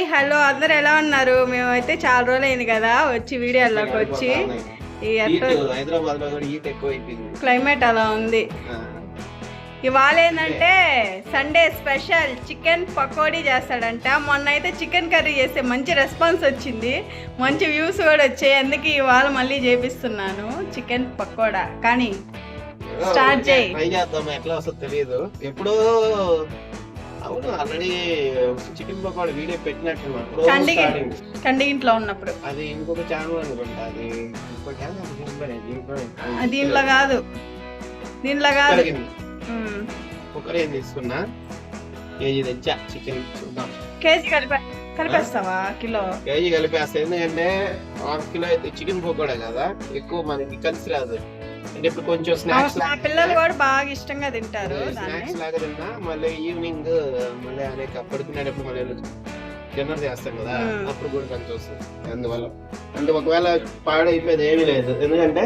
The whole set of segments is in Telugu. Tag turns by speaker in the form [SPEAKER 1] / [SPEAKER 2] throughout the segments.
[SPEAKER 1] హాయ్ హలో అందరు ఎలా ఉన్నారు? మేమైతే చాలా రోజులు అయింది కదా వచ్చి వీడియోలోకి వచ్చి.
[SPEAKER 2] హైదరాబాద్ లో కూడా హీట్ ఎక్కువ అయిపోయింది,
[SPEAKER 1] క్లైమేట్ అలా ఉంది. ఇవాళ ఏంటంటే సండే స్పెషల్ చికెన్ పకోడీ చేస్తాడంట. మొన్న అయితే చికెన్ కర్రీ చేస్తే మంచి రెస్పాన్స్ వచ్చింది, మంచి వ్యూస్ కూడా వచ్చాయి. అందుకే ఇవాళ మళ్ళీ చేపిస్తున్నాను చికెన్ పకోడా. కానీ స్టార్ట్ చేయి.
[SPEAKER 2] ట్రై చేద్దాం, ఎట్లా వస్తుందో తెలియదు. ఎప్పుడో అవును ఆల్రెడీ చికెన్ పకోడా వీడియో పెట్టినట్టు
[SPEAKER 1] కండిగింట్లో ఉన్నప్పుడు.
[SPEAKER 2] అది ఇంకొక ఛానల్ అనుకుంటా, అది ఇంకో ఛానల్.
[SPEAKER 1] దీంట్లో కాదు, దీంట్లో కాదు.
[SPEAKER 2] కుక్కర్ ఏం తీసుకున్నా, కేజీ తెచ్చా చికెన్. చూద్దాం,
[SPEAKER 1] కేజీ కలిపేస్తావా? కిలో
[SPEAKER 2] కేజీ కలిపేస్తా. ఎందుకంటే 1 కిలో అయితే చికెన్ పకోడా కదా, ఎక్కువ మనకి కలిసి రాదు. అంటే ఇప్పుడు కొంచెం స్నాక్స్
[SPEAKER 1] పిల్లలు కూడా బాగా ఇష్టంగా తింటారు.
[SPEAKER 2] స్నాక్స్ లాగా తిన్నా మళ్ళీ ఈవినింగ్ మళ్ళీ అనేక పడుకునేటప్పుడు మళ్ళీ డిన్నర్ చేస్తాం కదా, అప్పుడు కూడా కొంచెం వస్తుంది. అందువల్ల అంటే ఒకవేళ పాడైపోయేది ఏమీ లేదు, ఎందుకంటే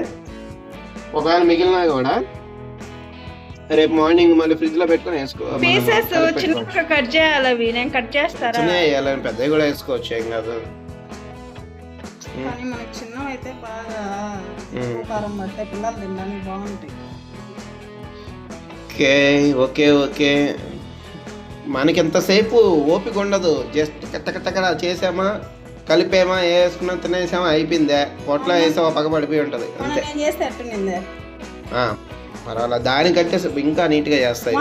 [SPEAKER 2] ఒకవేళ మిగిలినా కూడా రేపు మార్నింగ్ మళ్ళీ ఫ్రిడ్జ్ లో పెట్టుకుని వేసుకోవాలి.
[SPEAKER 1] పీసెస్ చిన్నగా కట్ చేయాలి, అవి నేను కట్ చేస్తారా?
[SPEAKER 2] చిన్న వేయాలని పెద్దవి కూడా వేసుకోవచ్చు, ఏం కాదు.
[SPEAKER 1] కానీ మనకి చిన్న అయితే బాగా కారం పడితే పిల్లలు తినడానికి బాగుంటాయి.
[SPEAKER 2] ఓకే ఓకే ఓకే, మనకి ఎంతసేపు ఓపిక ఉండదు. జస్ట్ కట్టకట్టగా చేసామా, కలిపేమా, వేసుకున్నా, తినేసామా, అయిపోయిందే. పొట్లో వేసామా, పక్క పడిపోయి ఉంటుంది అంతే. పర్వాలేదు, దానికంటే ఇంకా నీట్గా చేస్తాయి.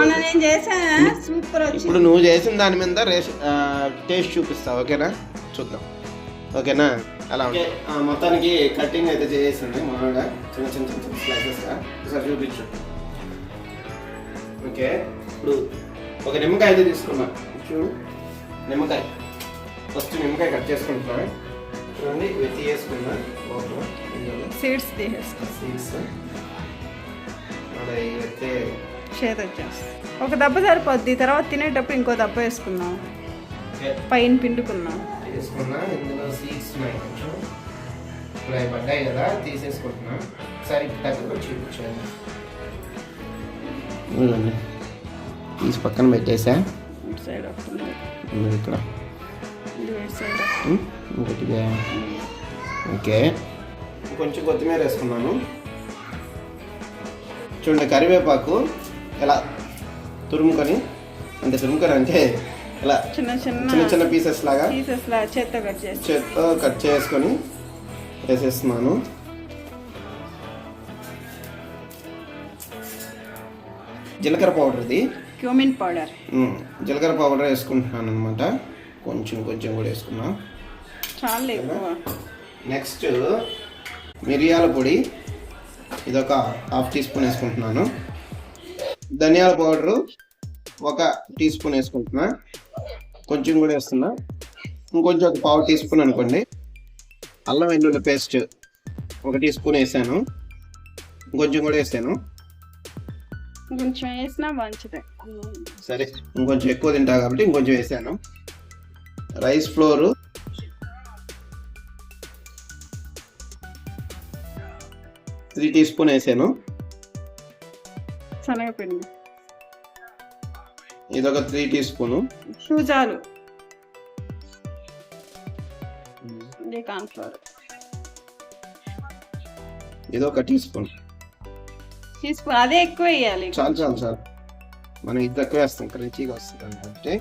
[SPEAKER 2] ఇప్పుడు నువ్వు చేసిన దాని మీద టేస్ట్ చూపిస్తావు, ఓకేనా? చూద్దాం, ఓకేనా? అలా మొత్తానికి కటింగ్ అయితే చేసింది మామూలుగా, చిన్న చిన్న చిన్న చిన్న స్లైసెస్గా. ఒకసారి చూపించు. ఓకే, ఇప్పుడు ఒక నిమ్మకాయ అయితే తీసుకున్నా. చూడు, నిమ్మకాయ ఫస్ట్ నిమ్మకాయ కట్ చేసుకుంటున్నా. చూడండి, ఇవి తీసేసుకున్నా.
[SPEAKER 1] సీడ్స్ తీసేసుకో.
[SPEAKER 2] సీడ్స్ అలా అయితే
[SPEAKER 1] ఒక దెబ్బ సరిపోద్ది, తర్వాత తినేటప్పుడు ఇంకో దెబ్బ వేసుకున్నాం, పైన పిండుకున్నాం.
[SPEAKER 2] తీసుకున్నా. ఇందులో సీడ్స్ ఉన్నాయి కొంచెం, ఇప్పుడు అవి పడ్డాయి కదా, తీసేసుకుంటున్నా. ఒకసారి దగ్గర చూపించాను. తీసి పక్కన పెట్టేసా. ఇక్కడ ఒకటిగా. ఓకే, కొంచెం కొత్తిమీర వేసుకున్నాను. చూడండి, కరివేపాకు ఎలా తురుముకొని, అంటే తురుముకొని అంటే ఇలా చిన్న చిన్న పీసెస్ లాగా చేత్తో కట్ చేసుకొని వేసేస్తున్నాను. జీలకర్ర పౌడర్, ఇది
[SPEAKER 1] క్యూమిన్ పౌడర్.
[SPEAKER 2] జీలకర్ర పౌడర్ వేసుకుంటున్నాను అనమాట. కొంచెం కొంచెం కూడా వేసుకున్నా,
[SPEAKER 1] చాలా ఎక్కువ.
[SPEAKER 2] నెక్స్ట్ మిరియాల పొడి, ఇదొక 1/2 టీ స్పూన్ వేసుకుంటున్నాను. ధనియాల పౌడరు 1 టీ స్పూన్ వేసుకుంటున్నా. కొంచెం కూడా వేస్తున్నా, ఇంకొంచెం 1/4 టీ స్పూన్ అనుకోండి. అల్లం వెల్లుల్లి పేస్ట్ 1 టీ స్పూన్ వేసాను. ఇంకొంచెం కూడా వేసాను.
[SPEAKER 1] కొంచెం వేసినా మంచిదే.
[SPEAKER 2] సరే, ఇంకొంచెం ఎక్కువ తింటా కాబట్టి ఇంకొంచెం వేసాను. రైస్ ఫ్లోరు 3 టీ స్పూన్ వేసాను.
[SPEAKER 1] శనగపిండి
[SPEAKER 2] ఇదొక 3 టీ స్పూను.
[SPEAKER 1] చాలు. కార్న్ఫ్లవర్
[SPEAKER 2] ఇదొక టీ స్పూన్.
[SPEAKER 1] అదే ఎక్కువ వేయాలి.
[SPEAKER 2] చాలు చాలు చాలు, మనం ఇది తక్కువ వేస్తాం, రుచిగా వస్తుంది. అంటే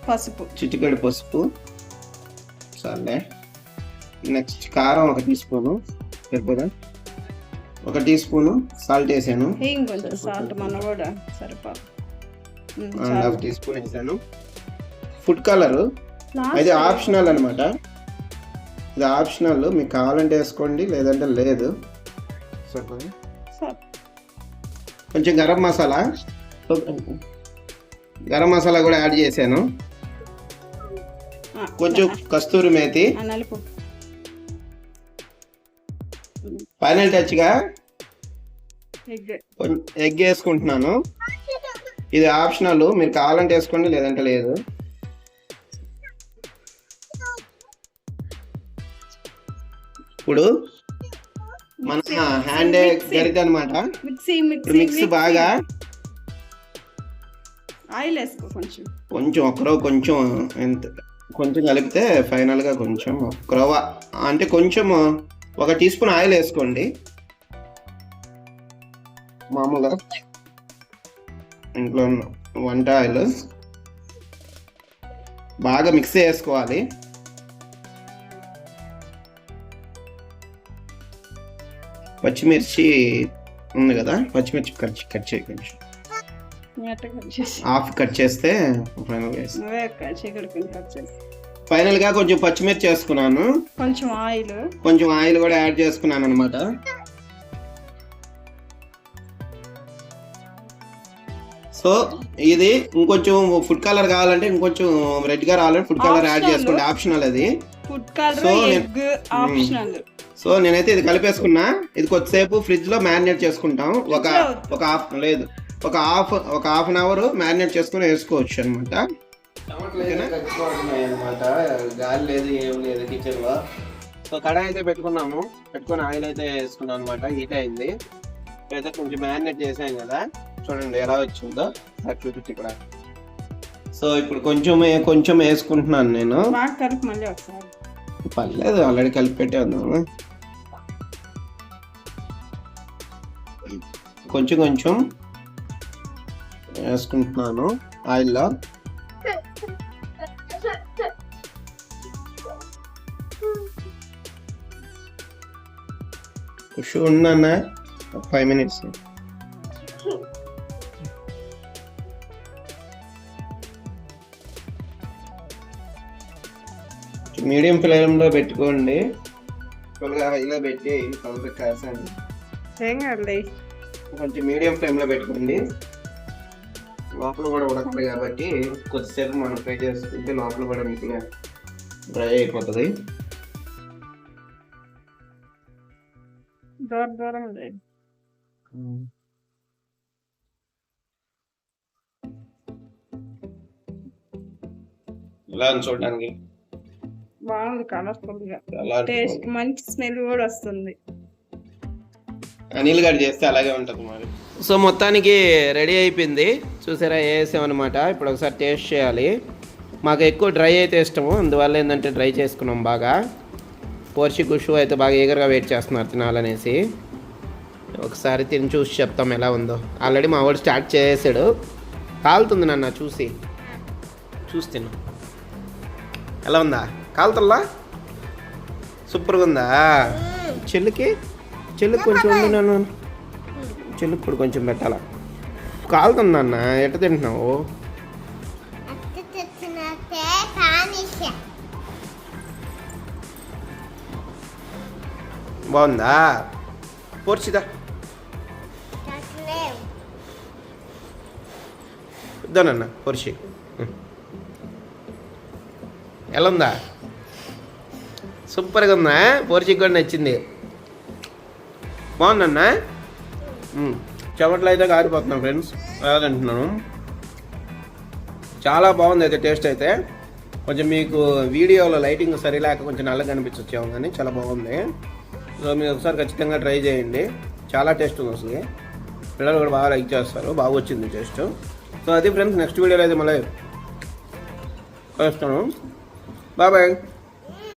[SPEAKER 1] పసుపు,
[SPEAKER 2] చిటికెడు పసుపు చాలే. నెక్స్ట్ కారం 1 టీ స్పూను సరిపోదా. 1 టీ స్పూను సాల్ట్ వేసాను.
[SPEAKER 1] సాల్ట్ మన కూడా సరిపోదు.
[SPEAKER 2] 1/2 టీ స్పూన్ వేసాను. ఫుడ్ కలర్ అది ఆప్షనల్ అనమాట. ఇది ఆప్షనల్, మీకు కావాలంటే వేసుకోండి, లేదంటే లేదు. సరిపోదు. కొంచెం గరం మసాలా కూడా యాడ్ చేశాను. కొంచెం కస్తూరి మేతి, ఫైనల్ టచ్గా ఎగ్ వేసుకుంటున్నాను. ఇది ఆప్షనల్, మీరు కావాలంటే వేసుకోండి, లేదంటే లేదు. ఇప్పుడు మన హ్యాండ్ గరిట అనమాట. మిక్సీ బాగా
[SPEAKER 1] ఆయిల్ వేసుకో కొంచెం.
[SPEAKER 2] కొంచెం ఒక్కరో కొంచెం ఎంత కొంచెం కలిపితే ఫైనల్గా కొంచెం రవ్వ అంటే కొంచెం 1 టీ స్పూన్ ఆయిల్ వేసుకోండి. మామూలుగా ఇంట్లో ఉన్న వంట ఆయిల్ బాగా మిక్స్ చేసుకోవాలి. పచ్చిమిర్చి ఉంది కదా, పచ్చిమిర్చి కట్ చేయి కొంచెం హాఫ్ కట్ చేస్తే ఫైనల్గా కొంచెం పచ్చిమిర్చి వేసుకున్నాను, కొంచెం ఆయిల్ కూడా యాడ్ చేసుకున్నాను అనమాట. సో ఇది ఇంకొంచెం ఫుడ్ కలర్ కావాలంటే ఇంకొంచెం రెడ్ గా రావాలంటే ఫుడ్ కలర్ యాడ్ చేసుకోండి, ఆప్షనల్ అది. సో నేనైతే ఇది కలిపేసుకున్నా. ఇది కొద్దిసేపు ఫ్రిడ్జ్ లో మ్యారినేట్ చేసుకుంటాం. ఒక హాఫ్ అన్ అవర్ మ్యారినేట్ చేసుకుని వేసుకోవచ్చు అనమాట. గాలి లేదు ఏం లేదు కిచెన్ లో. సో కడాయి అయితే పెట్టుకుని ఆయిల్ అయితే వేసుకున్నాం అనమాట. హీట్ అయింది. అయితే కొంచెం మ్యారినేట్ చేసాం కదా, చూడండి ఎలా వచ్చిందో చూపించి ఇక్కడ. సో ఇప్పుడు కొంచెం వేసుకుంటున్నాను నేను. పర్లేదు, ఆల్రెడీ కలిపి పెట్టే ఉన్నాము. కొంచెం వేసుకుంటున్నాను ఆయిల్లో. ఖుషి ఉన్నా 5 minutes. మీడియం ఫ్లేమ్లో పెట్టుకోండి. ఫుల్గా హైలో పెట్టి కౌంటర్ కాసండి. కొంచెం మీడియం ఫ్లేమ్లో పెట్టుకోండి. లోపల కూడా ఉడకదు కాబట్టి కొద్దిసేపు మనం ఫ్రై చేసుకుంటే లోపల కూడా మీకు డ్రై అయిపోతుంది. ఇలా చూడడానికి
[SPEAKER 1] బాగుంది, కలర్ఫుల్ గా, టేస్ట్ మంచి స్మెల్ కూడా వస్తుంది.
[SPEAKER 2] అనిల్ గారు చేస్తే అలాగే ఉంటుంది మరి. సో మొత్తానికి రెడీ అయిపోయింది, చూసారా వేసామన్నమాట. ఇప్పుడు ఒకసారి టేస్ట్ చేయాలి. మాకు ఎక్కువ డ్రై అయితే ఇష్టము, అందువల్ల ఏంటంటే డ్రై చేసుకున్నాం బాగా. పోర్షి కుషు అయితే బాగా ఈగర్గా వెయిట్ చేస్తున్నారు తినాలనేసి. ఒకసారి తిని చూసి చెప్తాం ఎలా ఉందో. ఆల్రెడీ మా వాడు స్టార్ట్ చేసాడు. కాలుతుంది నన్ను చూసి తిను. ఎలా ఉందా? కాలుతుల్లా? సూపర్గా ఉందా? చెల్లికి కొంచెం ఉంది, నన్ను చెల్లికి కూడా కొంచెం పెట్టాలా. కాలుతుంది అన్న, ఎట్ట తింటున్నావు? బాగుందా? పోర్చిదా ఇద్దానన్న పోర్చి. ఎలా ఉందా? సూపర్గా ఉందా? పోర్చికి కూడా నచ్చింది. బాగుందన్నా. చెమటలు అయితే కారిపోతున్నాం ఫ్రెండ్స్, ఎలా తింటున్నాను. చాలా బాగుంది అయితే టేస్ట్ అయితే. కొంచెం మీకు వీడియోలో లైటింగ్ సరిలేక కొంచెం నల్లగా కనిపించొచ్చాము, కానీ చాలా బాగుంది. సో మీరు ఒకసారి ఖచ్చితంగా ట్రై చేయండి, చాలా టేస్ట్ ఉంది అసలు. పిల్లలు కూడా బాగా లైక్ చేస్తారు, బాగా వచ్చింది టేస్ట్. సో అది ఫ్రెండ్స్, నెక్స్ట్ వీడియోలో అయితే మళ్ళీ కలుస్తాను. బాయ్.